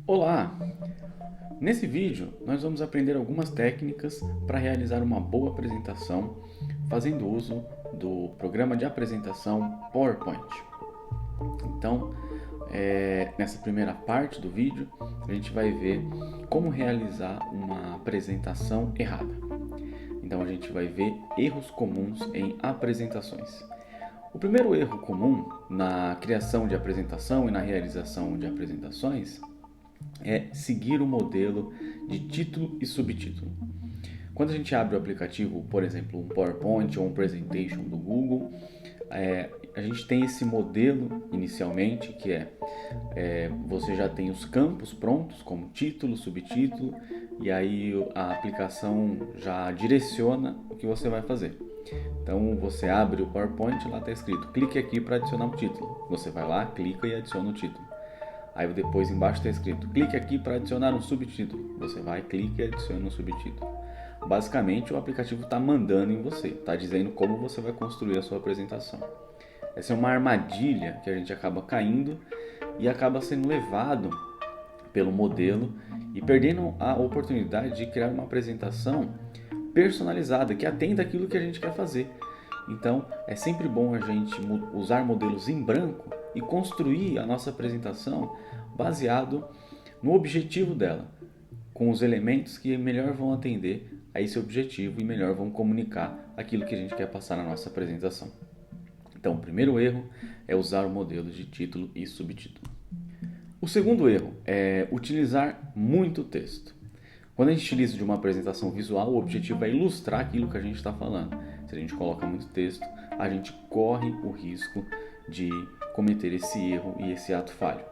Olá! Nesse vídeo nós vamos aprender algumas técnicas para realizar uma boa apresentação fazendo uso do programa de apresentação PowerPoint. Então, nessa primeira parte do vídeo a gente vai ver como realizar uma apresentação errada. Então a gente vai ver erros comuns em apresentações. O primeiro erro comum na criação de apresentação e na realização de apresentações é seguir o modelo de título e subtítulo. Quando a gente abre o aplicativo, por exemplo, um PowerPoint ou um Presentation do Google, a gente tem esse modelo inicialmente, que você já tem os campos prontos, como título, subtítulo, e aí a aplicação já direciona o que você vai fazer. Então você abre o PowerPoint, lá está escrito, clique aqui para adicionar um título. Você vai lá, clica e adiciona o título. Aí depois embaixo está escrito, clique aqui para adicionar um subtítulo. Você vai, clica e adiciona um subtítulo. Basicamente o aplicativo está mandando em você, está dizendo como você vai construir a sua apresentação. Essa é uma armadilha que a gente acaba caindo e acaba sendo levado pelo modelo e perdendo a oportunidade de criar uma apresentação personalizada que atenda aquilo que a gente quer fazer. Então é sempre bom a gente usar modelos em branco e construir a nossa apresentação baseado no objetivo dela, com os elementos que melhor vão atender a esse objetivo e melhor vão comunicar aquilo que a gente quer passar na nossa apresentação. Então, o primeiro erro é usar o modelo de título e subtítulo. O segundo erro é utilizar muito texto. Quando a gente utiliza de uma apresentação visual, o objetivo é ilustrar aquilo que a gente está falando. Se a gente coloca muito texto, a gente corre o risco de cometer esse erro e esse ato falho.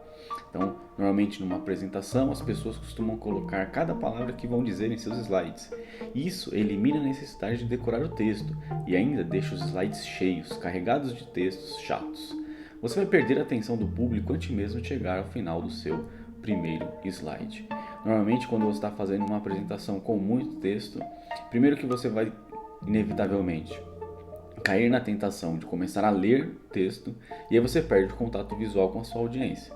Então, normalmente numa apresentação, as pessoas costumam colocar cada palavra que vão dizer em seus slides. Isso elimina a necessidade de decorar o texto e ainda deixa os slides cheios, carregados de textos chatos. Você vai perder a atenção do público antes mesmo de chegar ao final do seu primeiro slide. Normalmente, quando você está fazendo uma apresentação com muito texto, primeiro que você vai inevitavelmente cair na tentação de começar a ler texto e aí você perde o contato visual com a sua audiência.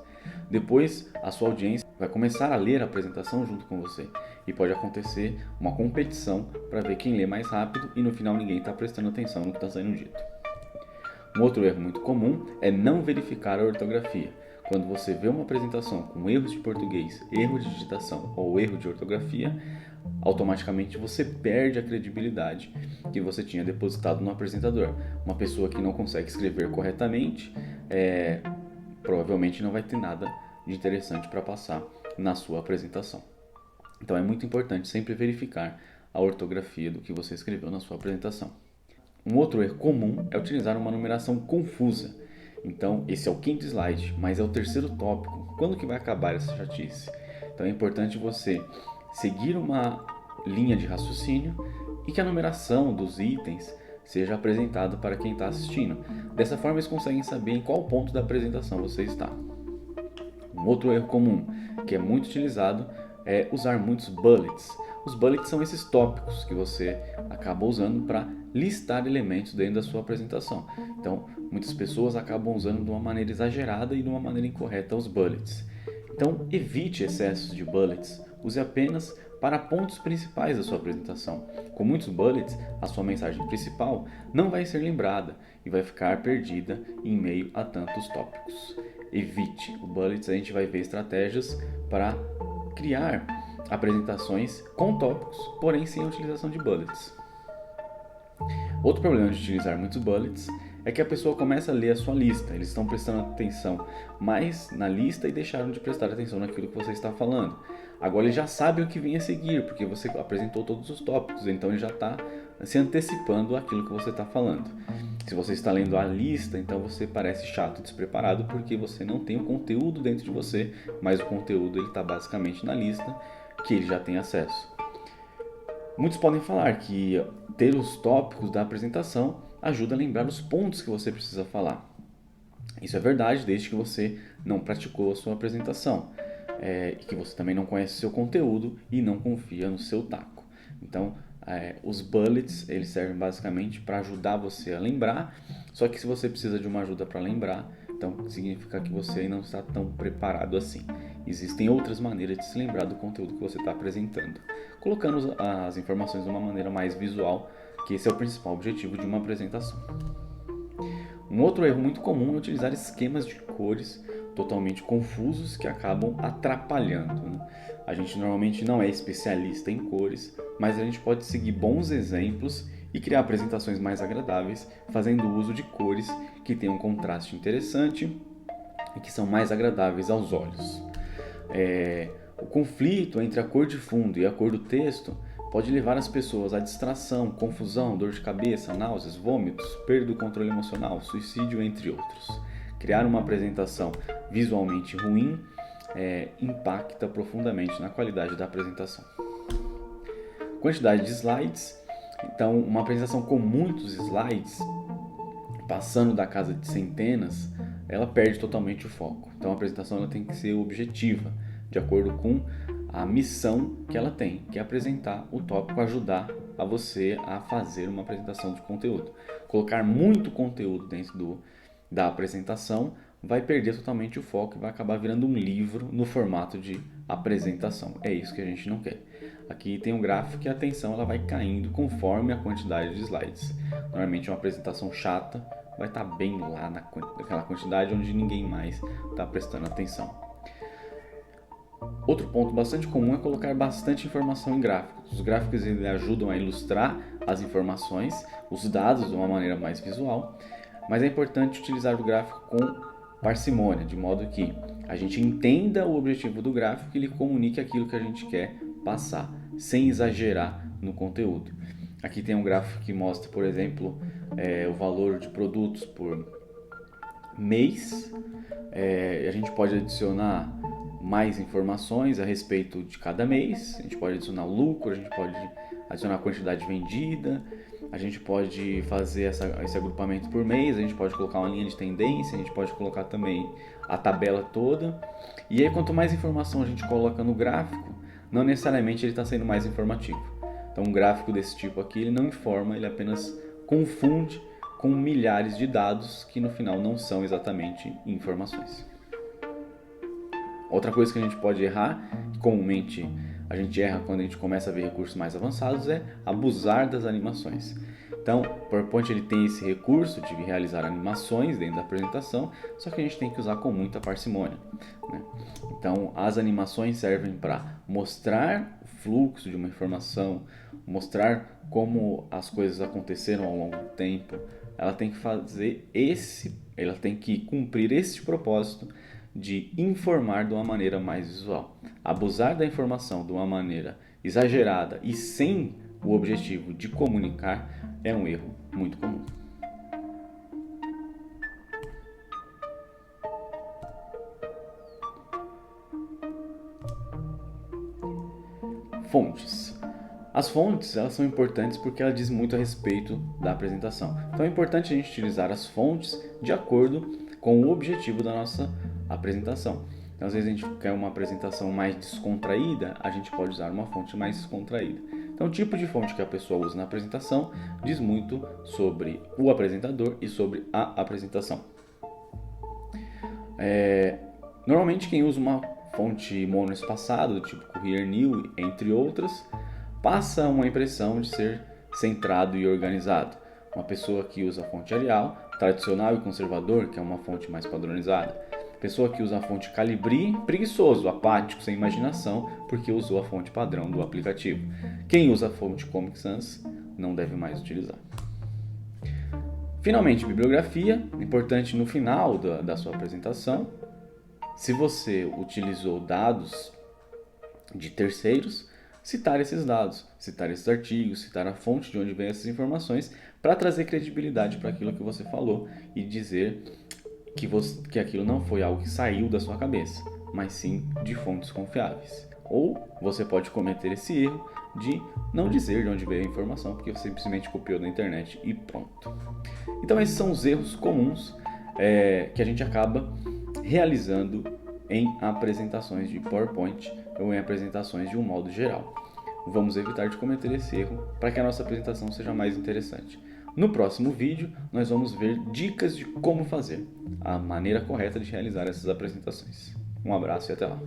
Depois, a sua audiência vai começar a ler a apresentação junto com você e pode acontecer uma competição para ver quem lê mais rápido e no final ninguém está prestando atenção no que está sendo dito. Um outro erro muito comum é não verificar a ortografia. Quando você vê uma apresentação com erros de português, erro de digitação ou erro de ortografia, automaticamente você perde a credibilidade que você tinha depositado no apresentador. Uma pessoa que não consegue escrever corretamente, provavelmente não vai ter nada de interessante para passar na sua apresentação. Então é muito importante sempre verificar a ortografia do que você escreveu na sua apresentação. Um outro erro comum é utilizar uma numeração confusa. Então, esse é o quinto slide, mas é o terceiro tópico. Quando que vai acabar essa chatice? Então é importante você seguir uma linha de raciocínio e que a numeração dos itens seja apresentada para quem está assistindo. Dessa forma eles conseguem saber em qual ponto da apresentação você está. Um outro erro comum, que é muito utilizado, é usar muitos bullets. Os bullets são esses tópicos que você acaba usando para listar elementos dentro da sua apresentação. Então, muitas pessoas acabam usando de uma maneira exagerada e de uma maneira incorreta os bullets. Então, evite excessos de bullets. Use apenas para pontos principais da sua apresentação. Com muitos bullets, a sua mensagem principal não vai ser lembrada e vai ficar perdida em meio a tantos tópicos. Evite o bullets, a gente vai ver estratégias para criar apresentações com tópicos, porém sem a utilização de bullets. Outro problema de utilizar muitos bullets é que a pessoa começa a ler a sua lista. Eles estão prestando atenção mais na lista e deixaram de prestar atenção naquilo que você está falando. Agora ele já sabe o que vem a seguir, porque você apresentou todos os tópicos, então ele já está se antecipando àquilo que você está falando. Se você está lendo a lista, então você parece chato e despreparado, porque você não tem o conteúdo dentro de você, mas o conteúdo está basicamente na lista, que ele já tem acesso. Muitos podem falar que ter os tópicos da apresentação ajuda a lembrar os pontos que você precisa falar. Isso é verdade, desde que você não praticou a sua apresentação e que você também não conhece o seu conteúdo e não confia no seu taco. Então, os bullets eles servem basicamente para ajudar você a lembrar, só que se você precisa de uma ajuda para lembrar, então significa que você não está tão preparado assim. existem outras maneiras de se lembrar do conteúdo que você está apresentando, colocando as informações de uma maneira mais visual, que esse é o principal objetivo de uma apresentação. Um outro erro muito comum é utilizar esquemas de cores totalmente confusos que acabam atrapalhando, né? A gente normalmente não é especialista em cores, mas a gente pode seguir bons exemplos e criar apresentações mais agradáveis, fazendo uso de cores que tenham um contraste interessante e que são mais agradáveis aos olhos. O conflito entre a cor de fundo e a cor do texto pode levar as pessoas à distração, confusão, dor de cabeça, náuseas, vômitos, perda do controle emocional, suicídio, entre outros. Criar uma apresentação visualmente ruim impacta profundamente na qualidade da apresentação. Quantidade de slides. Então, uma apresentação com muitos slides, passando da casa de centenas, ela perde totalmente o foco. Então, a apresentação ela tem que ser objetiva, de acordo com a missão que ela tem, que é apresentar o tópico, ajudar a você a fazer uma apresentação de conteúdo. Colocar muito conteúdo dentro da apresentação vai perder totalmente o foco e vai acabar virando um livro no formato de apresentação. É isso que a gente não quer. Aqui tem um gráfico que a atenção ela vai caindo conforme a quantidade de slides. Normalmente uma apresentação chata vai estar bem lá naquela quantidade onde ninguém mais está prestando atenção. Outro ponto bastante comum é colocar bastante informação em gráficos. Os gráficos ajudam a ilustrar as informações, os dados de uma maneira mais visual, mas é importante utilizar o gráfico com parcimônia, de modo que a gente entenda o objetivo do gráfico e ele comunique aquilo que a gente quer passar, sem exagerar no conteúdo. Aqui tem um gráfico que mostra, por exemplo, o valor de produtos por mês. A gente pode adicionar mais informações a respeito de cada mês, a gente pode adicionar o lucro, a gente pode adicionar a quantidade vendida, a gente pode fazer esse agrupamento por mês, a gente pode colocar uma linha de tendência, a gente pode colocar também a tabela toda. E aí, quanto mais informação a gente coloca no gráfico, não necessariamente ele está sendo mais informativo. Então, um gráfico desse tipo aqui, ele não informa, ele apenas confunde com milhares de dados que no final não são exatamente informações. Outra coisa que a gente pode errar, que comumente a gente erra quando a gente começa a ver recursos mais avançados, é abusar das animações. Então, o PowerPoint ele tem esse recurso de realizar animações dentro da apresentação, só que a gente tem que usar com muita parcimônia, né? Então, as animações servem para mostrar o fluxo de uma informação, mostrar como as coisas aconteceram ao longo do tempo. Ela tem que cumprir esse propósito de informar de uma maneira mais visual. Abusar da informação de uma maneira exagerada e sem o objetivo de comunicar é um erro muito comum. Fontes. As fontes elas são importantes porque elas dizem muito a respeito da apresentação. Então é importante a gente utilizar as fontes de acordo com o objetivo da nossa apresentação. Então, às vezes a gente quer uma apresentação mais descontraída, a gente pode usar uma fonte mais descontraída. Então, o tipo de fonte que a pessoa usa na apresentação diz muito sobre o apresentador e sobre a apresentação. Normalmente, quem usa uma fonte monoespaçada, do tipo Courier New, entre outras, passa uma impressão de ser centrado e organizado. Uma pessoa que usa a fonte Arial, tradicional e conservador, que é uma fonte mais padronizada. Pessoa que usa a fonte Calibri, preguiçoso, apático, sem imaginação, porque usou a fonte padrão do aplicativo. Quem usa a fonte Comic Sans não deve mais utilizar. Finalmente, bibliografia, importante no final da sua apresentação. Se você utilizou dados de terceiros, citar esses dados, citar esses artigos, citar a fonte de onde vem essas informações, para trazer credibilidade para aquilo que você falou e dizer que aquilo não foi algo que saiu da sua cabeça, mas sim de fontes confiáveis. Ou você pode cometer esse erro de não dizer de onde veio a informação, porque você simplesmente copiou da internet e pronto. Então esses são os erros comuns que a gente acaba realizando em apresentações de PowerPoint ou em apresentações de um modo geral. Vamos evitar de cometer esse erro para que a nossa apresentação seja mais interessante. No próximo vídeo, nós vamos ver dicas de como fazer, a maneira correta de realizar essas apresentações. Um abraço e até lá.